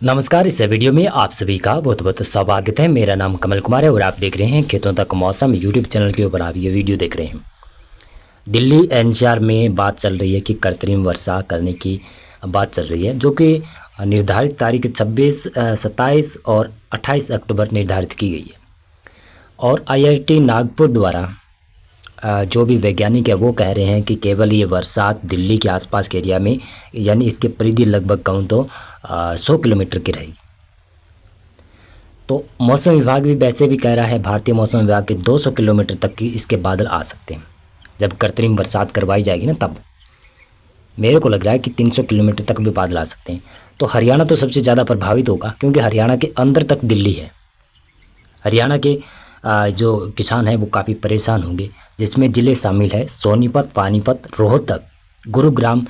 नमस्कार। इस वीडियो में आप सभी का बहुत बहुत स्वागत है। मेरा नाम कमल कुमार है और आप देख रहे हैं खेतों तक मौसम यूट्यूब चैनल के ऊपर आप ये वीडियो देख रहे हैं। दिल्ली एनसीआर में बात चल रही है कि कृत्रिम वर्षा करने की बात चल रही है, जो कि निर्धारित तारीख 26, 27 और 28 अक्टूबर निर्धारित की गई है। और IIT नागपुर द्वारा जो भी वैज्ञानिक है वो कह रहे हैं कि केवल ये बरसात दिल्ली के आसपास के एरिया में, यानी इसके परिधि लगभग कहूँ तो 100 किलोमीटर की रहेगी। तो मौसम विभाग भी वैसे भी कह रहा है, भारतीय मौसम विभाग के 200 किलोमीटर तक की इसके बादल आ सकते हैं जब कृत्रिम बरसात करवाई जाएगी ना। तब मेरे को लग रहा है कि 300 किलोमीटर तक भी बादल आ सकते हैं। तो हरियाणा तो सबसे ज़्यादा प्रभावित होगा, क्योंकि हरियाणा के अंदर तक दिल्ली है। हरियाणा के जो किसान हैं वो काफ़ी परेशान होंगे, जिसमें ज़िले शामिल है सोनीपत, पानीपत, रोहतक, गुरुग्राम,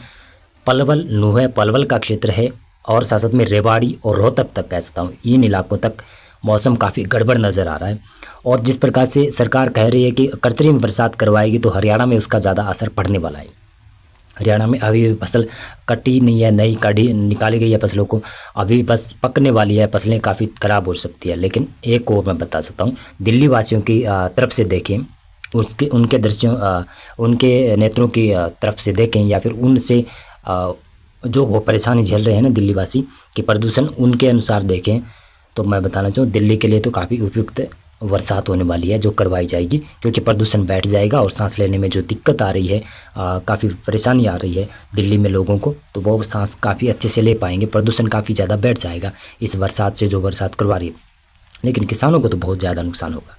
पलवल, नुह पलवल का क्षेत्र है, और साथ साथ में रेवाड़ी और रोहतक तक कह सकता हूँ। इन इलाकों तक मौसम काफ़ी गड़बड़ नज़र आ रहा है। और जिस प्रकार से सरकार कह रही है कि कृत्रिम बरसात करवाएगी, तो हरियाणा में उसका ज़्यादा असर पड़ने वाला है। हरियाणा में अभी भी फसल कटी नहीं है, नई काढ़ी निकाली गई है फसलों को, अभी भी बस पकने वाली है, फसलें काफ़ी ख़राब हो सकती है। लेकिन एक और मैं बता सकता हूँ, दिल्ली वासियों की तरफ से देखें, उनके दृश्यों, उनके नेताओं की तरफ से देखें, या फिर उनसे जो वो परेशानी झेल रहे हैं ना दिल्ली वासी कि प्रदूषण, उनके अनुसार देखें, तो मैं बताना चाहूँ दिल्ली के लिए तो काफ़ी उपयुक्त बरसात होने वाली है जो करवाई जाएगी, क्योंकि प्रदूषण बैठ जाएगा और सांस लेने में जो दिक्कत आ रही है, काफ़ी परेशानी आ रही है दिल्ली में लोगों को, तो वो सांस काफ़ी अच्छे से ले पाएंगे। प्रदूषण काफ़ी ज़्यादा बैठ जाएगा इस बरसात से, जो बरसात करवा रही है। लेकिन किसानों को तो बहुत ज़्यादा नुकसान होगा।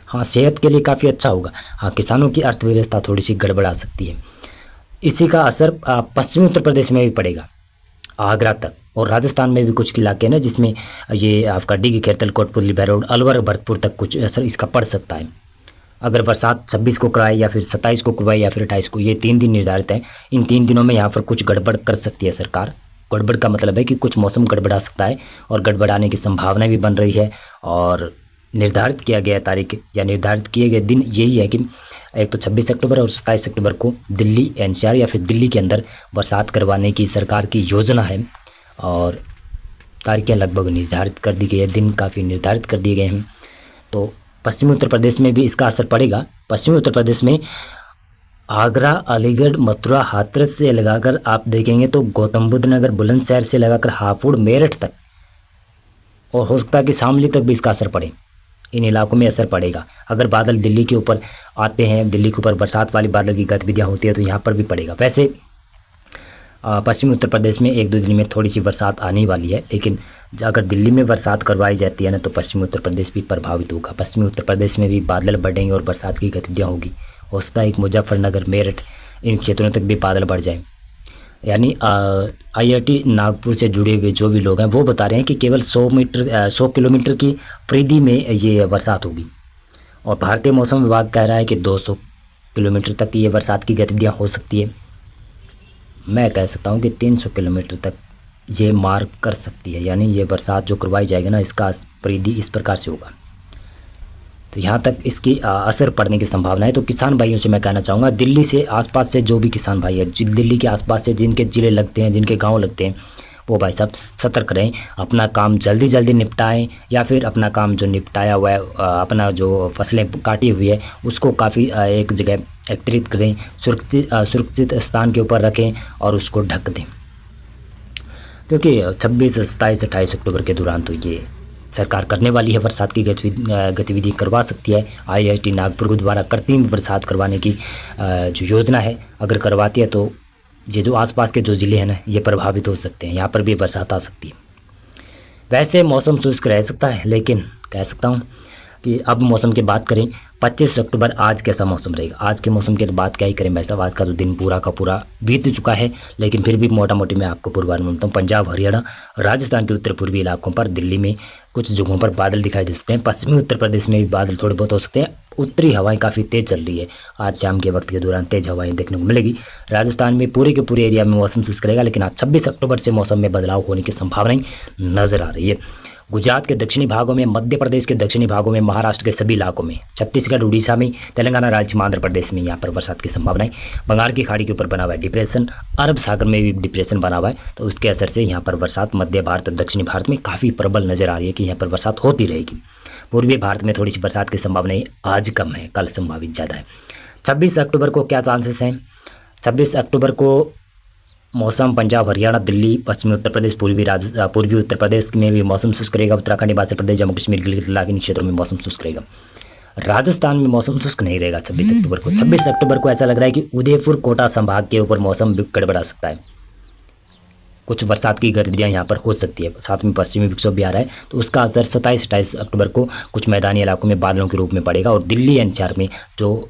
हाँ, सेहत के लिए काफ़ी अच्छा होगा। हाँ, किसानों की अर्थव्यवस्था थोड़ी सी गड़बड़ा सकती है। इसी का असर पश्चिमी उत्तर प्रदेश में भी पड़ेगा, आगरा तक, और राजस्थान में भी कुछ इलाके हैं ना, जिसमें ये आपका डिगी, खेरतल, कोटपुतली, बहरौड, अलवर, भरतपुर तक कुछ असर इसका पड़ सकता है। अगर बरसात 26 को कराए, या फिर 27 को करवाए, या फिर 28 को, ये 3 दिन निर्धारित हैं। इन 3 दिनों में यहाँ पर कुछ गड़बड़ कर सकती है सरकार। गड़बड़ का मतलब है कि कुछ मौसम गड़बड़ा सकता है, और गड़बड़ाने की संभावना भी बन रही है। और निर्धारित किया गया तारीख या निर्धारित किए गए दिन यही है कि एक तो 26 अक्टूबर और 27 अक्टूबर को दिल्ली एनसीआर या फिर दिल्ली के अंदर बरसात करवाने की सरकार की योजना है। और तारीखें लगभग निर्धारित कर दी गई है, दिन काफ़ी निर्धारित कर दिए गए हैं। तो पश्चिमी उत्तर प्रदेश में भी इसका असर पड़ेगा। पश्चिमी उत्तर प्रदेश में आगरा, अलीगढ़, मथुरा, हाथरस से लगाकर आप देखेंगे तो गौतम बुद्ध नगर, बुलंदशहर से लगाकर हापुड़, मेरठ तक, और हो सकता है कि शामली तक भी इसका असर पड़े। इन इलाकों में असर पड़ेगा। अगर बादल दिल्ली के ऊपर आते हैं, दिल्ली के ऊपर बरसात वाली बादल की गतिविधियाँ होती है, तो यहाँ पर भी पड़ेगा। वैसे पश्चिमी उत्तर प्रदेश में 1-2 दिन में थोड़ी सी बरसात आने वाली है, लेकिन अगर दिल्ली में बरसात करवाई जाती है ना, तो पश्चिमी उत्तर प्रदेश भी प्रभावित होगा। पश्चिमी उत्तर प्रदेश में भी बादल बढ़ेंगे और बरसात की गतिविधियाँ होगी। हो सकता है एक मुजफ्फरनगर, मेरठ, इन क्षेत्रों तक भी बादल बढ़ जाए। यानी IIT नागपुर से जुड़े हुए जो भी लोग हैं वो बता रहे हैं कि केवल 100 किलोमीटर की परिधि में ये बरसात होगी। और भारतीय मौसम विभाग कह रहा है कि 200 किलोमीटर तक ये बरसात की गतिविधियाँ हो सकती है। मैं कह सकता हूँ कि 300 किलोमीटर तक ये मार कर सकती है। यानी ये बरसात जो करवाई जाएगी ना, इसका परिधि इस प्रकार से होगा। तो यहाँ तक इसकी असर पड़ने की संभावना है। तो किसान भाइयों से मैं कहना चाहूँगा, दिल्ली से आसपास से जो भी किसान भाई है, दिल्ली के आसपास से जिनके ज़िले लगते हैं, जिनके गांव लगते हैं, वो भाई साहब सतर्क रहें, अपना काम जल्दी जल्दी निपटाएं, या फिर अपना काम जो निपटाया हुआ है, अपना जो फसलें काटी हुई है उसको काफ़ी एक जगह एकत्रित करें, सुरक्षित स्थान के ऊपर रखें और उसको ढक दें। क्योंकि 26, 27, 28 अक्टूबर के दौरान तो ये सरकार करने वाली है, बरसात की गतिविधि करवा सकती है। IIT नागपुर द्वारा कृत्रिम बरसात करवाने की जो योजना है, अगर करवाती है तो ये जो आसपास के जो ज़िले हैं ना, ये प्रभावित हो सकते हैं, यहाँ पर भी बरसात आ सकती है। वैसे मौसम शुष्क रह सकता है, लेकिन कह सकता हूँ कि अब मौसम की बात करें, 25 अक्टूबर आज कैसा मौसम रहेगा। आज के मौसम की तो बात क्या ही करें भाई साहब, आज का तो दिन पूरा का पूरा बीत चुका है। लेकिन फिर भी मोटा मोटी मैं आपको पूर्वानुमान बताऊँ, पंजाब, हरियाणा, राजस्थान के उत्तर पूर्वी इलाकों पर, दिल्ली में कुछ जगहों पर बादल दिखाई दे सकते हैं। पश्चिमी उत्तर प्रदेश में भी बादल थोड़े बहुत हो सकते हैं। उत्तरी हवाएं काफ़ी तेज़ चल रही है, आज शाम के वक्त के दौरान तेज़ हवाएं देखने को मिलेगी। राजस्थान में पूरे के पूरे एरिया में मौसम शुष्क रहेगा, लेकिन आज 26 अक्टूबर से मौसम में बदलाव होने की संभावनाएं नज़र आ रही है। गुजरात के दक्षिणी भागों में, मध्य प्रदेश के दक्षिणी भागों में, महाराष्ट्र के सभी इलाकों में, छत्तीसगढ़, उड़ीसा में, तेलंगाना राज्य में, आंध्र प्रदेश में यहाँ पर बरसात की संभावना है। बंगाल की खाड़ी के ऊपर बना हुआ है डिप्रेशन, अरब सागर में भी डिप्रेशन बना हुआ है, तो उसके असर से यहाँ पर बरसात मध्य भारत और दक्षिणी भारत में काफ़ी प्रबल नजर आ रही है कि यहाँ पर बरसात होती रहेगी। पूर्वी भारत में थोड़ी सी बरसात की संभावनाएं आज कम है, कल संभावित ज़्यादा है। 26 अक्टूबर को क्या चांसेस हैं? 26 अक्टूबर को मौसम पंजाब, हरियाणा, दिल्ली, पश्चिमी उत्तर प्रदेश, पूर्वी उत्तर प्रदेश में भी मौसम शुष्क रहेगा। उत्तराखंड, हिमाचल प्रदेश, जम्मू कश्मीर, गिलगित इलाके क्षेत्रों में मौसम शुष्क रहेगा। राजस्थान में मौसम शुष्क नहीं रहेगा 26 अक्टूबर को। 26 अक्टूबर को ऐसा लग रहा है कि उदयपुर, कोटा संभाग के ऊपर मौसम गड़बड़ा सकता है, कुछ बरसात की गतिविधियां यहाँ पर हो सकती है। साथ में पश्चिमी विक्षोभ भी आ रहा है, तो उसका असर 27-28 अक्टूबर को कुछ मैदानी इलाकों में बादलों के रूप में पड़ेगा। और दिल्ली एनसीआर में जो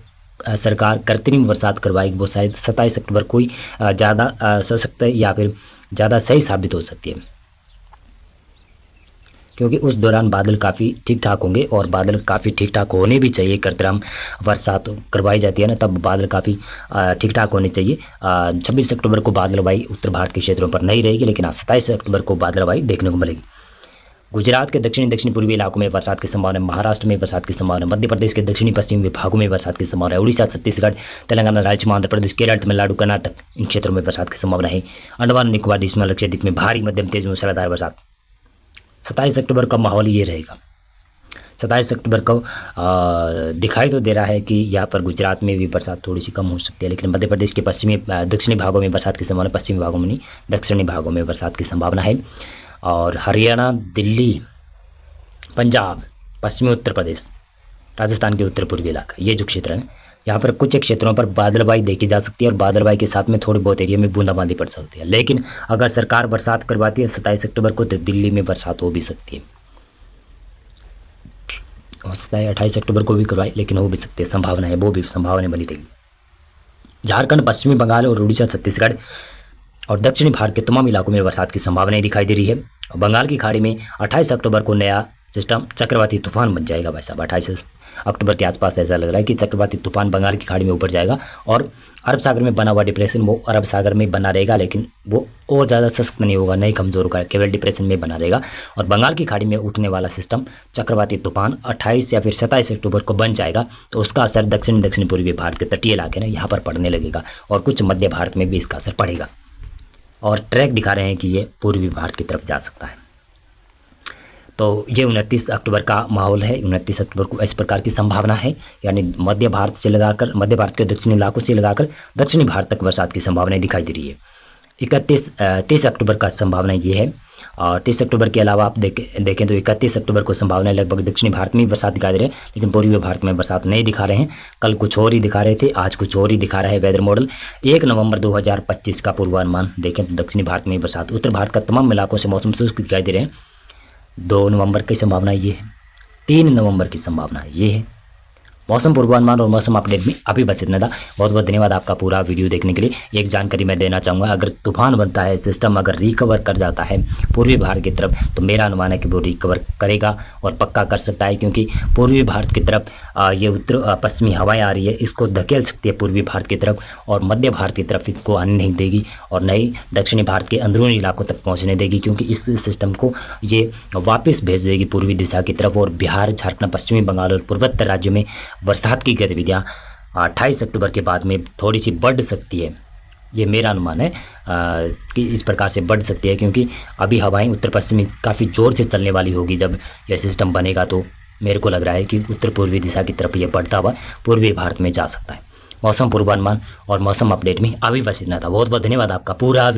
सरकार कृत्रिम बरसात करवाएगी वो शायद 27 अक्टूबर को ही ज़्यादा सशक्त या फिर ज़्यादा सही साबित हो सकती है, क्योंकि उस दौरान बादल काफ़ी ठीक ठाक होंगे। और बादल काफ़ी ठीक ठाक होने भी चाहिए, कृत्रिम बरसात करवाई जाती है ना, तब बादल काफ़ी ठीक ठाक होने चाहिए। 26 अक्टूबर को बादलवाई उत्तर भारत के क्षेत्रों पर नहीं रहेगी, लेकिन 27 अक्टूबर को बादलवाई देखने को मिलेगी। गुजरात के दक्षिण पूर्वी इलाकों में बरसात की संभावना है। महाराष्ट्र में बरसात की संभावना है। मध्य प्रदेश के दक्षिणी पश्चिमी विभागों में बरसात की संभावना है। उड़ीसा, छत्तीसगढ़, तेलंगाना राज्य में, आंध्र प्रदेश, केरल, तमिलनाडु, कर्नाटक, इन क्षेत्रों में बरसात की संभावना है। अंडमान निकोबार द्वीप लक्षद्वीप में भारी मध्यम तेज मूसलाधार बरसात। 27 अक्टूबर का माहौल ये रहेगा। 27 अक्टूबर को दिखाई तो दे रहा है कि यहाँ पर गुजरात में भी बरसात थोड़ी सी कम हो सकती है, लेकिन मध्य प्रदेश के दक्षिणी भागों में बरसात की संभावना, पश्चिमी भागों में नहीं, दक्षिणी भागों में बरसात की संभावना है। और हरियाणा, दिल्ली, पंजाब, पश्चिमी उत्तर प्रदेश, राजस्थान के उत्तर पूर्वी इलाका, ये जो क्षेत्र है यहाँ पर कुछ क्षेत्रों पर बादलबाई देखी जा सकती है और बादलबाई के साथ में थोड़ी बहुत एरिया में बूंदाबांदी पड़ सकती है। लेकिन अगर सरकार बरसात करवाती है 27 अक्टूबर को, तो दिल्ली में बरसात हो भी सकती है। हो सकता है 28 अक्टूबर को भी करवाए, लेकिन हो भी सकती है, संभावना है, वो भी संभावना बनी रहेगी। झारखंड, पश्चिमी बंगाल और उड़ीसा, छत्तीसगढ़ और दक्षिणी भारत के तमाम इलाकों में बरसात की संभावनाएं दिखाई दे रही है। बंगाल की खाड़ी में 28 अक्टूबर को नया सिस्टम चक्रवाती तूफान बन जाएगा। भाई साहब 28 अक्टूबर के आसपास ऐसा लग रहा है कि चक्रवाती तूफान बंगाल की खाड़ी में ऊपर जाएगा और अरब सागर में बना हुआ डिप्रेशन वो अरब सागर में बना रहेगा, लेकिन वो और ज़्यादा सख्त नहीं होगा, नहीं कमज़ोर होगा, केवल डिप्रेशन में बना रहेगा। और बंगाल की खाड़ी में उठने वाला सिस्टम चक्रवाती तूफान 28 या फिर 27 अक्टूबर को बन जाएगा, तो उसका असर दक्षिण पूर्वी भारत के तटीय इलाके ना यहाँ पर पड़ने लगेगा और कुछ मध्य भारत में भी इसका असर पड़ेगा। और ट्रैक दिखा रहे हैं कि ये पूर्वी भारत की तरफ जा सकता है। तो ये 29 अक्टूबर का माहौल है। 29 अक्टूबर को इस प्रकार की संभावना है, यानी मध्य भारत के दक्षिणी इलाकों से लगाकर दक्षिणी भारत तक बरसात की संभावनाएं दिखाई दे रही है। 30 अक्टूबर का संभावना ये है। और 30 अक्टूबर के अलावा आप देखें तो 31 अक्टूबर को संभावना लगभग दक्षिणी भारत में बरसात दिखा दे रहे हैं, लेकिन पूर्वी भारत में बरसात नहीं दिखा रहे हैं। कल कुछ और ही दिखा रहे थे, आज कुछ और ही दिखा रहा है वेदर मॉडल। 1 नवंबर 2025 का पूर्वानुमान देखें तो दक्षिणी भारत में बरसात, उत्तर भारत का तमाम इलाकों से मौसम शुष्क दिखाई दे रहे हैं। 2 नवंबर की संभावना ये है, 3 नवंबर की संभावना ये है। मौसम पूर्वानुमान और मौसम अपडेट में अभी बस इतना था। बहुत बहुत धन्यवाद आपका पूरा वीडियो देखने के लिए। एक जानकारी मैं देना चाहूँगा, अगर तूफान बनता है, सिस्टम अगर रिकवर कर जाता है पूर्वी भारत की तरफ, तो मेरा अनुमान है कि वो रिकवर करेगा और पक्का कर सकता है, क्योंकि पूर्वी भारत की तरफ ये उत्तर पश्चिमी हवाएं आ रही है, इसको धकेल सकती है पूर्वी भारत की तरफ, और मध्य भारत की तरफ इसको आने नहीं देगी और न ही दक्षिणी भारत के अंदरूनी इलाकों तक पहुँचने देगी, क्योंकि इस सिस्टम को ये वापस भेज देगी पूर्वी दिशा की तरफ। और बिहार, झारखंड, पश्चिमी बंगाल और पूर्वोत्तर राज्यों में बरसात की गतिविधियाँ 28 अक्टूबर के बाद में थोड़ी सी बढ़ सकती है। ये मेरा अनुमान है कि इस प्रकार से बढ़ सकती है, क्योंकि अभी हवाएं उत्तर पश्चिमी काफ़ी ज़ोर से चलने वाली होगी जब यह सिस्टम बनेगा। तो मेरे को लग रहा है कि उत्तर पूर्वी दिशा की तरफ ये बढ़ता हुआ पूर्वी भारत में जा सकता है। मौसम पूर्वानुमान और मौसम अपडेट में अभी बस इतना था। बहुत बहुत धन्यवाद आपका पूरा